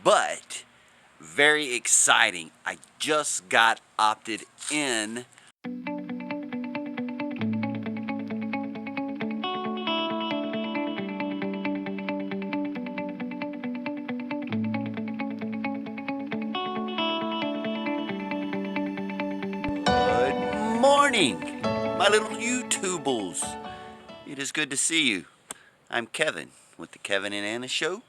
but very exciting. I just got opted in. Good morning, my little YouTubers. It is good to see you. I'm Kevin with the Kevin and Anna Show.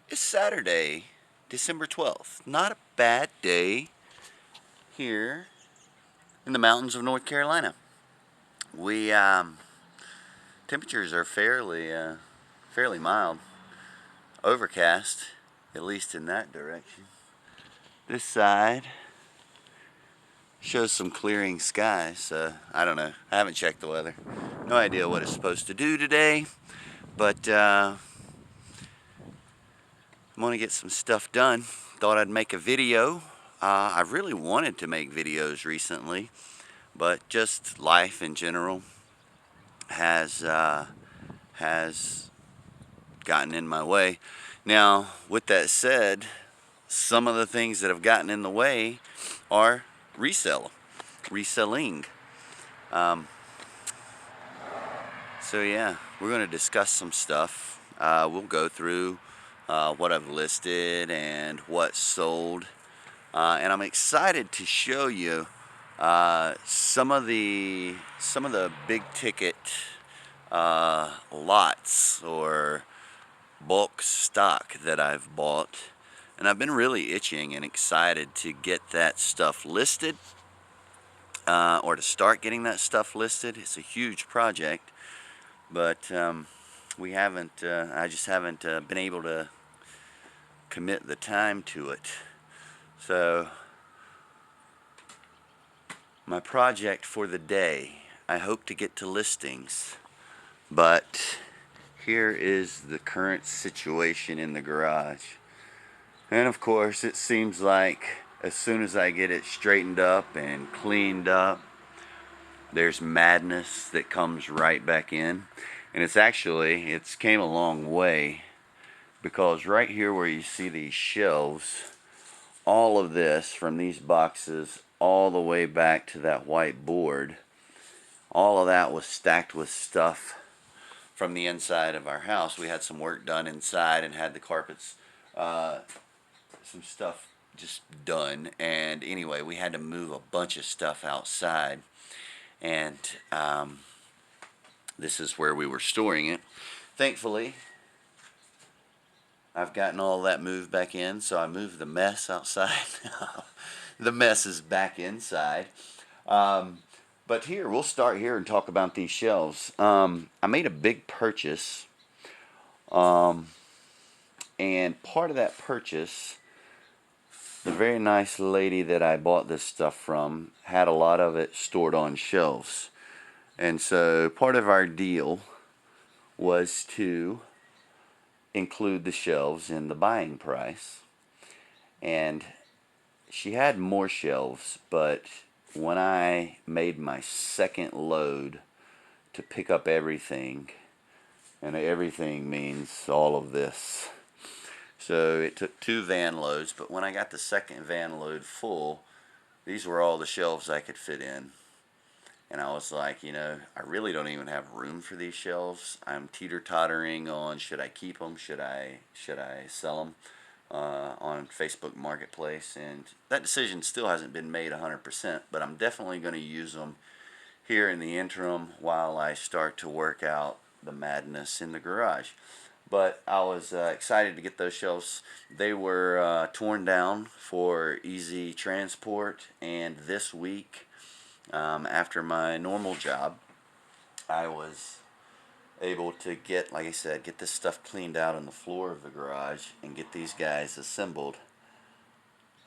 It's Saturday, December 12th. Not a bad day here in the mountains of North Carolina. Temperatures are fairly mild. Overcast, at least in that direction. This side shows some clearing skies, so I don't know. I haven't checked the weather. No idea what it's supposed to do today, but I'm going to get some stuff done. Thought I'd make a video. I really wanted to make videos recently, but just life in general has gotten in my way. Now, with that said, some of the things that have gotten in the way are reselling. So yeah, we're going to discuss some stuff. We'll go through what I've listed and what's sold, and I'm excited to show you some of the big ticket lots or bulk stock that I've bought, and I've been really itching and excited to get that stuff listed, or to start getting that stuff listed. It's a huge project, but I just haven't been able to commit the time to it. So my project for the day, I hope to get to listings, but here is the current situation in the garage. And of course, it seems like as soon as I get it straightened up and cleaned up, there's madness that comes right back in. And it's came a long way, because right here where you see these shelves, all of this from these boxes all the way back to that white board, all of that was stacked with stuff from the inside of our house. We had some work done inside and had the carpets, some stuff just done, and anyway, we had to move a bunch of stuff outside, and this is where we were storing it. Thankfully, I've gotten all that moved back in, so I moved the mess outside. The mess is back inside. But here, we'll start here and talk about these shelves. I made a big purchase, and part of that purchase, the very nice lady that I bought this stuff from had a lot of it stored on shelves. And so part of our deal was to include the shelves in the buying price. And she had more shelves, but when I made my second load to pick up everything, and everything means all of this, so it took 2 van loads, but when I got the second van load full, these were all the shelves I could fit in. And I was like, I really don't even have room for these shelves. I'm teeter-tottering on, should I keep them, should I sell them on Facebook Marketplace, and that decision still hasn't been made 100%, but I'm definitely going to use them here in the interim while I start to work out the madness in the garage. But I was excited to get those shelves. They were torn down for easy transport, and this week, after my normal job, I was able to get, like I said, get this stuff cleaned out on the floor of the garage and get these guys assembled.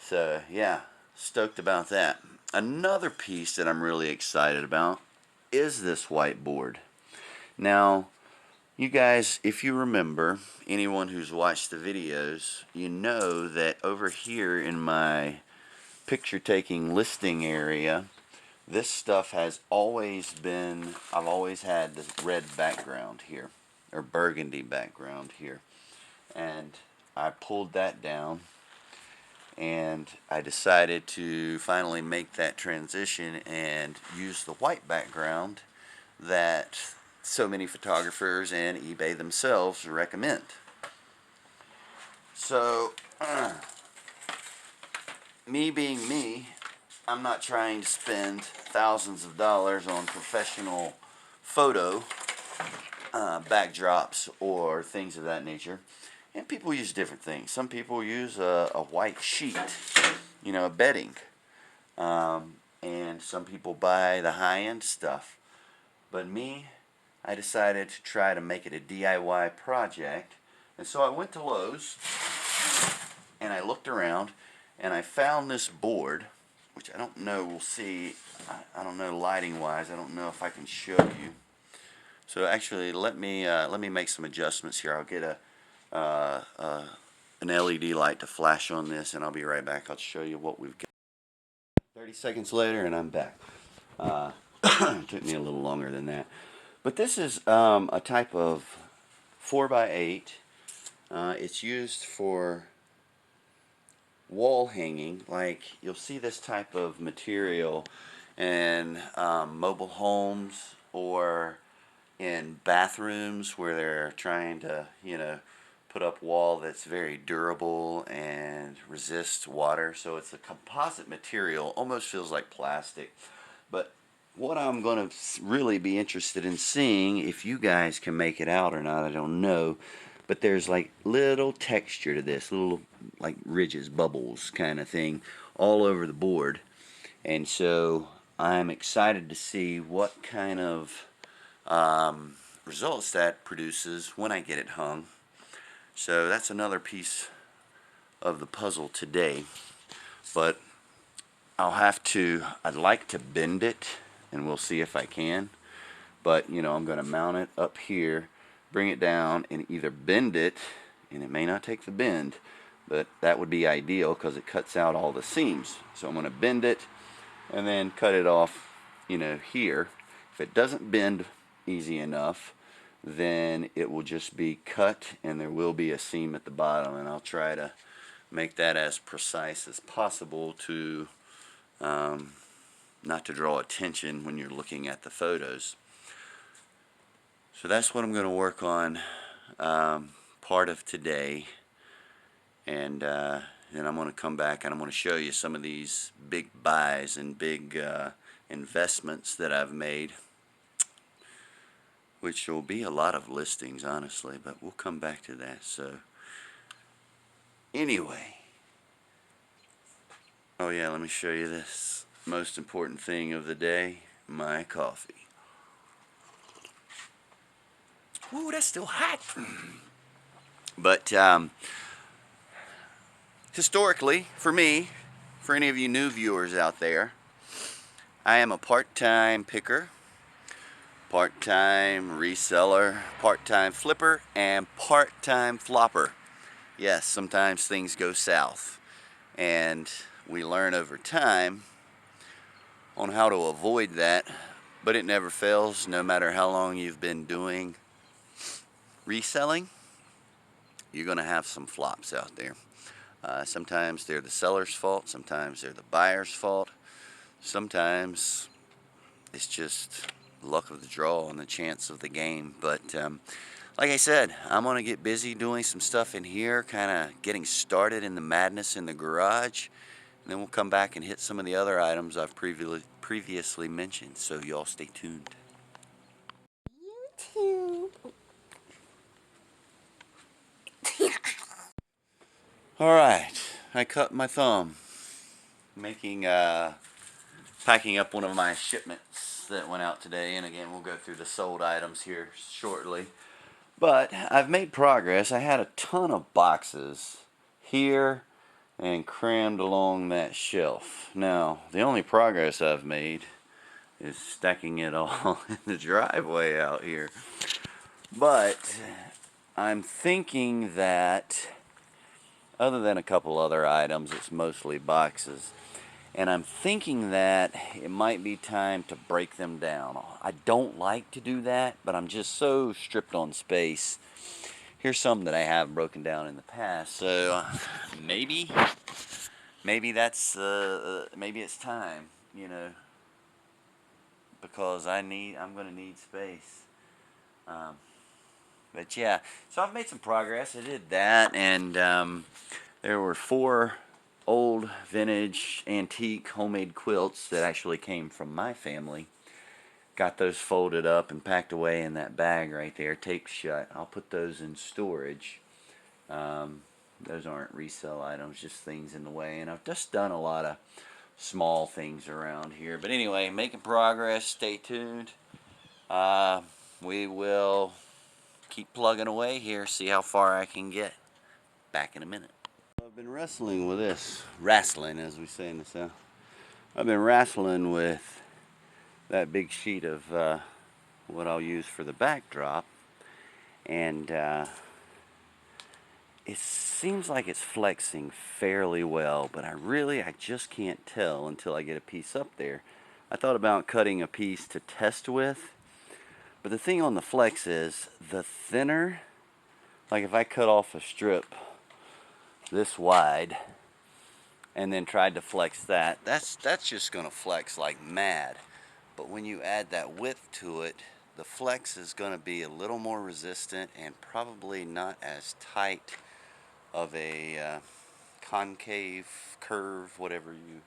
So yeah, stoked about that. Another piece that I'm really excited about is this whiteboard. Now, you guys, if you remember, anyone who's watched the videos, you know that over here in my picture taking listing area, this stuff has always been, I've always had this red background here, or burgundy background here. And I pulled that down, and I decided to finally make that transition and use the white background that so many photographers and eBay themselves recommend. So, me being me, I'm not trying to spend thousands of dollars on professional photo backdrops or things of that nature. And people use different things. Some people use a white sheet, a bedding. And some people buy the high-end stuff. But me, I decided to try to make it a DIY project. And so I went to Lowe's and I looked around and I found this board, which I don't know, we'll see, I don't know lighting wise, I don't know if I can show you. So actually let me make some adjustments here. I'll get an LED light to flash on this and I'll be right back. I'll show you what we've got. 30 seconds later and I'm back. It took me a little longer than that. But this is a type of 4x8. It's used for wall hanging. Like you'll see this type of material in mobile homes or in bathrooms where they're trying to, put up wall that's very durable and resists water. So it's a composite material, almost feels like plastic. But what I'm going to really be interested in seeing, if you guys can make it out or not, I don't know. But there's like little texture to this, little like ridges, bubbles kind of thing all over the board. And so I'm excited to see what kind of results that produces when I get it hung. So that's another piece of the puzzle today. But I'd like to bend it, and we'll see if I can. But, I'm going to mount it up here, bring it down, and either bend it, and it may not take the bend, but that would be ideal because it cuts out all the seams. So I'm going to bend it and then cut it off, here. If it doesn't bend easy enough, then it will just be cut and there will be a seam at the bottom, and I'll try to make that as precise as possible to not to draw attention when you're looking at the photos. So that's what I'm going to work on part of today, and then I'm going to come back and I'm going to show you some of these big buys and big investments that I've made, which will be a lot of listings, honestly, but we'll come back to that. So anyway, oh yeah, let me show you this most important thing of the day, my coffee. Ooh, that's still hot. But historically, for me, for any of you new viewers out there, I am a part-time picker, part-time reseller, part-time flipper, and part-time flopper. Yes, sometimes things go south, and we learn over time on how to avoid that, but it never fails. No matter how long you've been doing reselling, you're going to have some flops out there. Sometimes they're the seller's fault, sometimes they're the buyer's fault, sometimes it's just luck of the draw and the chance of the game. But like I said, I'm going to get busy doing some stuff in here, kind of getting started in the madness in the garage, and then we'll come back and hit some of the other items I've previously mentioned. So y'all stay tuned. YouTube. Alright, I cut my thumb packing up one of my shipments that went out today, and again we'll go through the sold items here shortly. But I've made progress. I had a ton of boxes here and crammed along that shelf. Now, the only progress I've made is stacking it all in the driveway out here. But I'm thinking that, other than a couple other items, it's mostly boxes. And I'm thinking that it might be time to break them down. I don't like to do that, but I'm just so stripped on space. here's some that I have broken down in the past. So maybe that's maybe it's time, you know, because I'm going to need space. Um, but yeah, so I've made some progress. I did that, and there were 4 old vintage antique homemade quilts that actually came from my family. Got those folded up and packed away in that bag right there, taped shut. I'll put those in storage. Those aren't resale items, just things in the way. And I've just done a lot of small things around here. But anyway, making progress. Stay tuned. We will keep plugging away here, see how far I can get. Back in a minute. I've been wrestling with this. Wrestling, as we say in the South. I've been wrestling with that big sheet of what I'll use for the backdrop. And it seems like it's flexing fairly well, but I just can't tell until I get a piece up there. I thought about cutting a piece to test with, but the thing on the flex is the thinner, like if I cut off a strip this wide and then tried to flex that, that's just going to flex like mad. But when you add that width to it, the flex is going to be a little more resistant and probably not as tight of a concave curve, whatever you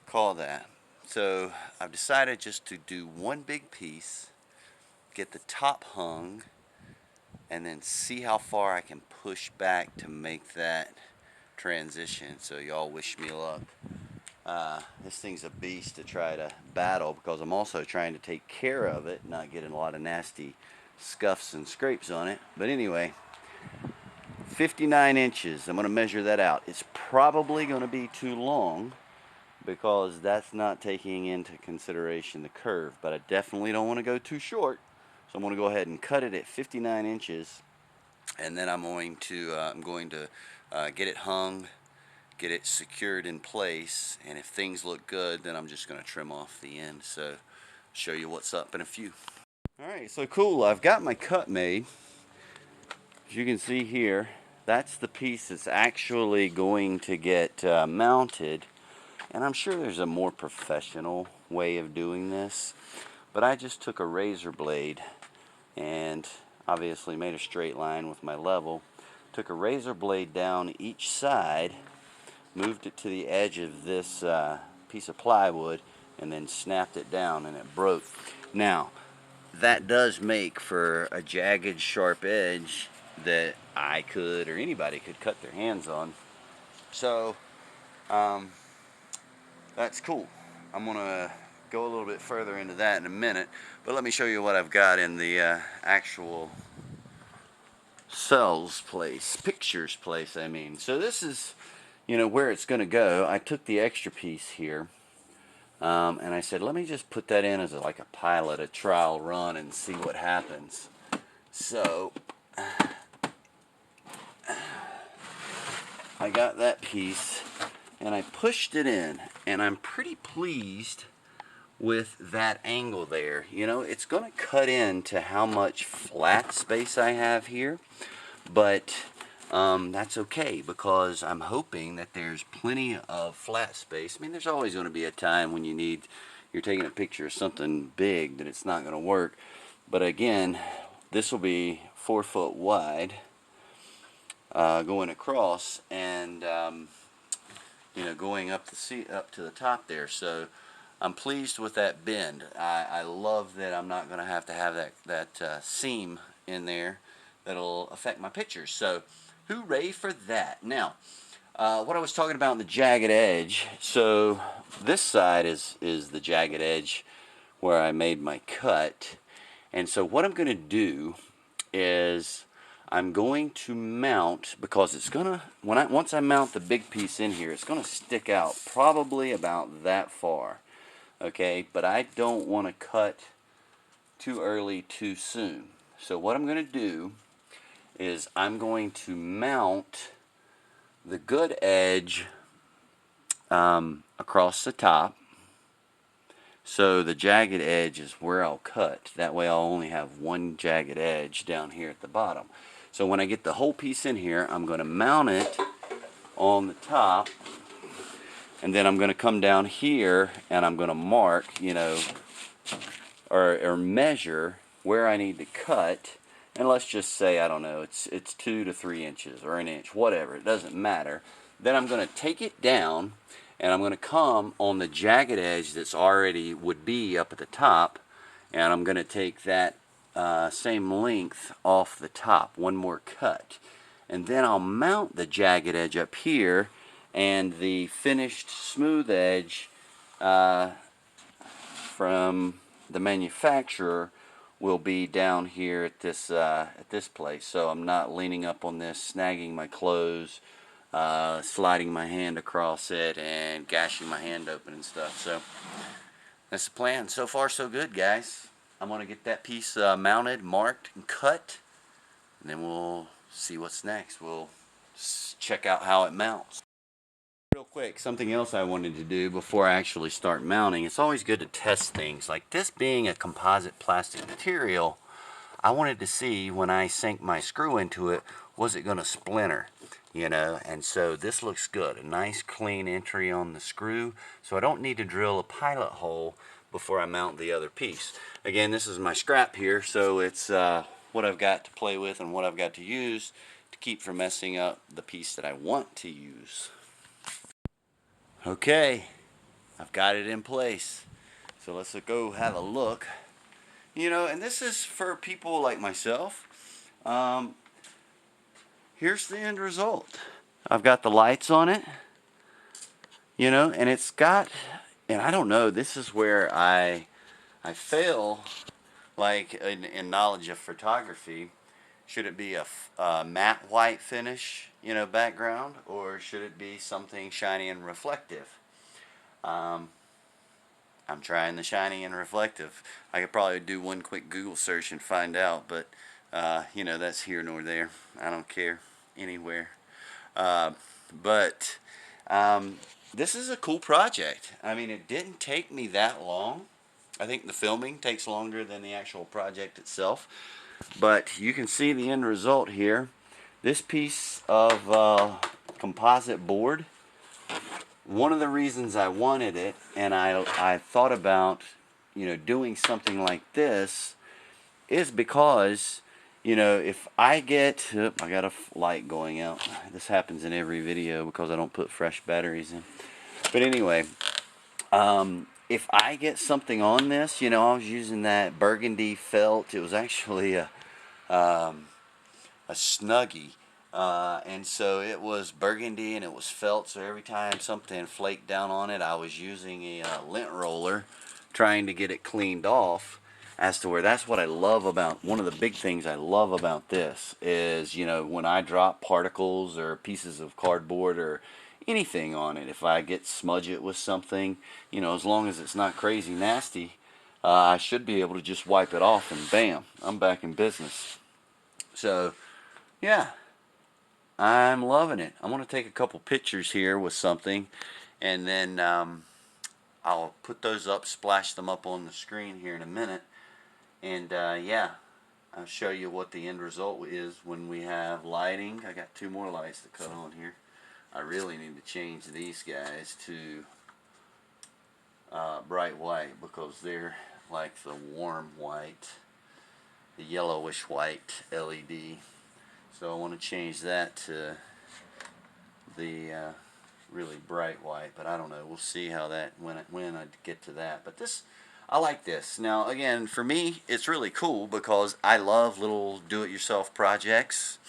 call that. So I've decided just to do one big piece, get the top hung, and then see how far I can push back to make that transition. So y'all wish me luck. This thing's a beast to try to battle because I'm also trying to take care of it, not getting a lot of nasty scuffs and scrapes on it. But anyway, 59 inches. I'm going to measure that out. It's probably going to be too long because that's not taking into consideration the curve, but I definitely don't want to go too short. So I'm going to go ahead and cut it at 59 inches, and then I'm going to get it hung, get it secured in place, and if things look good, then I'm just going to trim off the end. So show you what's up in a few. Alright, so cool. I've got my cut made. As you can see here, that's the piece that's actually going to get mounted. And I'm sure there's a more professional way of doing this, but I just took a razor blade and obviously made a straight line with my level. Took a razor blade down each side, moved it to the edge of this piece of plywood, and then snapped it down, and it broke. Now, that does make for a jagged, sharp edge that I could, or anybody could, cut their hands on. So, that's cool. I'm going to go a little bit further into that in a minute, but let me show you what I've got in the actual cells place, pictures place, I mean. So this is, where it's going to go. I took the extra piece here, and I said, let me just put that in as like a pilot, a trial run, and see what happens. So, I got that piece, and I pushed it in, and I'm pretty pleased with that angle there. It's going to cut into how much flat space I have here, but that's okay because I'm hoping that there's plenty of flat space. I mean, there's always going to be a time when you're taking a picture of something big that it's not going to work. But again, this will be 4 foot wide going across, and going up to the top there. So I'm pleased with that bend. I love that I'm not going to have that seam in there that'll affect my pictures. So hooray for that. Now, what I was talking about in the jagged edge, so this side is the jagged edge where I made my cut. And so what I'm going to do is I'm going to mount, because it's gonna, once I mount the big piece in here, it's gonna stick out probably about that far. Okay, but I don't want to cut too early too soon. So what I'm going to do is I'm going to mount the good edge across the top. So the jagged edge is where I'll cut. That way I'll only have one jagged edge down here at the bottom. So when I get the whole piece in here, I'm going to mount it on the top, and then I'm going to come down here and I'm going to mark, you know, or measure where I need to cut. And let's just say, I don't know, it's 2 to 3 inches or an inch, whatever, it doesn't matter. Then I'm going to take it down and I'm going to come on the jagged edge that's already would be up at the top, and I'm going to take that same length off the top, one more cut. And then I'll mount the jagged edge up here, and the finished smooth edge from the manufacturer will be down here at this place. So I'm not leaning up on this, snagging my clothes, sliding my hand across it, and gashing my hand open and stuff. So that's the plan. So far, so good, guys. I'm going to get that piece mounted, marked, and cut, and then we'll see what's next. We'll check out how it mounts. Real quick, something else I wanted to do before I actually start mounting. It's always good to test things. Like this being a composite plastic material, I wanted to see when I sink my screw into it, was it going to splinter? You know, and so this looks good. A nice clean entry on the screw, so I don't need to drill a pilot hole before I mount the other piece. Again, this is my scrap here, so it's what I've got to play with and what I've got to use to keep from messing up the piece that I want to use. Okay, I've got it in place, so let's go have a look. You know, and this is for people like myself. Here's the end result. I've got the lights on it, you know, and it's got, and I don't know, this is where I fail, like in knowledge of photography. Should it be a matte white finish, you know, background, or should it be something shiny and reflective? I'm trying the shiny and reflective. I could probably do one quick Google search and find out, but you know, that's here nor there. I don't care anywhere. But this is a cool project. I mean, it didn't take me that long. I think the filming takes longer than the actual project itself. But you can see the end result here. This piece of composite board, one of the reasons I wanted it, and I thought about, you know, doing something like this, is because, you know, if I get, I got a light going out. This happens in every video because I don't put fresh batteries in. But anyway, if I get something on this, you know, I was using that burgundy felt. It was actually a Snuggie. And so it was burgundy and it was felt, so every time something flaked down on it, I was using a lint roller trying to get it cleaned off. As to where, that's what I love about, one of the big things I love about this is, you know, when I drop particles or pieces of cardboard or anything on it, if I get smudge it with something, you know, as long as it's not crazy nasty, I should be able to just wipe it off and bam, I'm back in business. So yeah, I'm loving it. I'm going to take a couple pictures here with something, and then I'll put those up, splash them up on the screen here in a minute. And yeah, I'll show you what the end result is when we have lighting. I got 2 more lights to cut on here. I really need to change these guys to bright white, because they're like the warm white, the yellowish white LED. So I want to change that to the really bright white, but I don't know. We'll see how that, when I get to that. But this, I like this. Now again, for me, it's really cool because I love little do-it-yourself projects.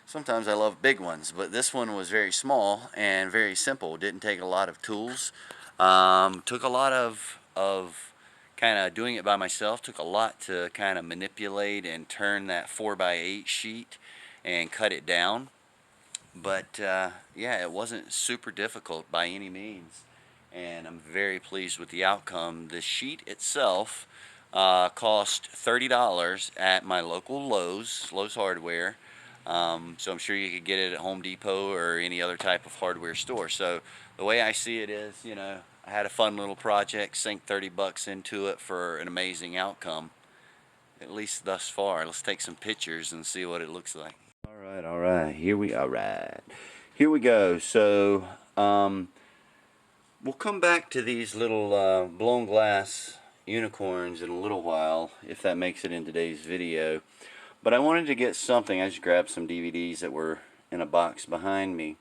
Sometimes I love big ones, but this one was very small and very simple. Didn't take a lot of tools. Took a lot of kind of doing it by myself. Took a lot to kind of manipulate and turn that 4x8 sheet and cut it down. But yeah, it wasn't super difficult by any means, and I'm very pleased with the outcome. The sheet itself cost $30 at my local Lowe's Hardware. So I'm sure you could get it at Home Depot or any other type of hardware store. So the way I see it is, you know, I had a fun little project, sink 30 bucks into it for an amazing outcome, at least thus far. Let's take some pictures and see what it looks like. All right, here we go. So we'll come back to these little blown glass unicorns in a little while, if that makes it in today's video. But I wanted to get something. I just grabbed some DVDs that were in a box behind me.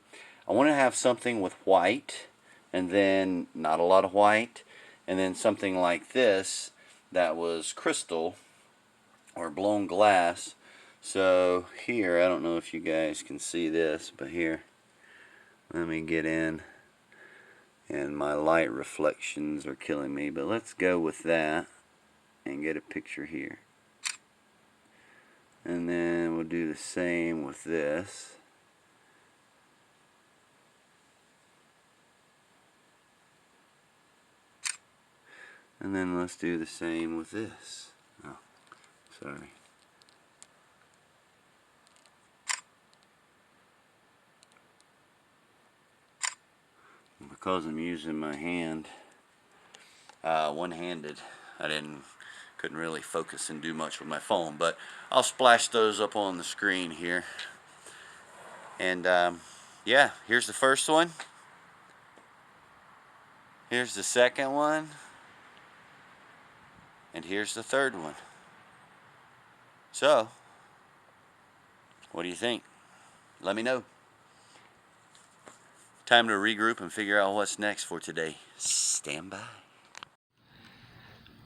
I want to have something with white, and then not a lot of white, and then something like this that was crystal or blown glass. So here, I don't know if you guys can see this, but here, let me get in, and my light reflections are killing me, but let's go with that and get a picture here. And then we'll do the same with this. And then let's do the same with this. Oh, sorry. Because I'm using my hand, one-handed, couldn't really focus and do much with my phone, but I'll splash those up on the screen here. And yeah, here's the first one. Here's the second one. And here's the third one. So, what do you think? Let me know. Time to regroup and figure out what's next for today. Stand by.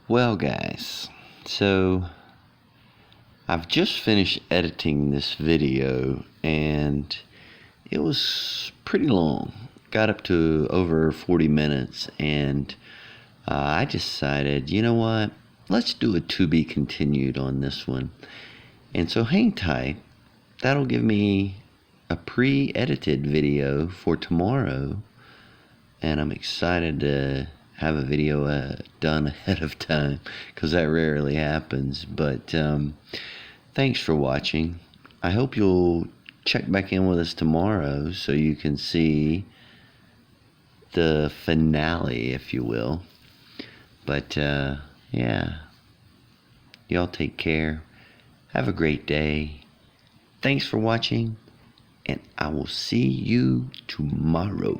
Well, guys, so I've just finished editing this video, and it was pretty long. Got up to over 40 minutes, and I decided, you know what? Let's do a to be continued on this one. And so hang tight. That'll give me a pre-edited video for tomorrow, and I'm excited to have a video done ahead of time, because that rarely happens. But thanks for watching. I hope you'll check back in with us tomorrow so you can see the finale, if you will. But yeah, y'all take care. Have a great day. Thanks for watching, and I will see you tomorrow.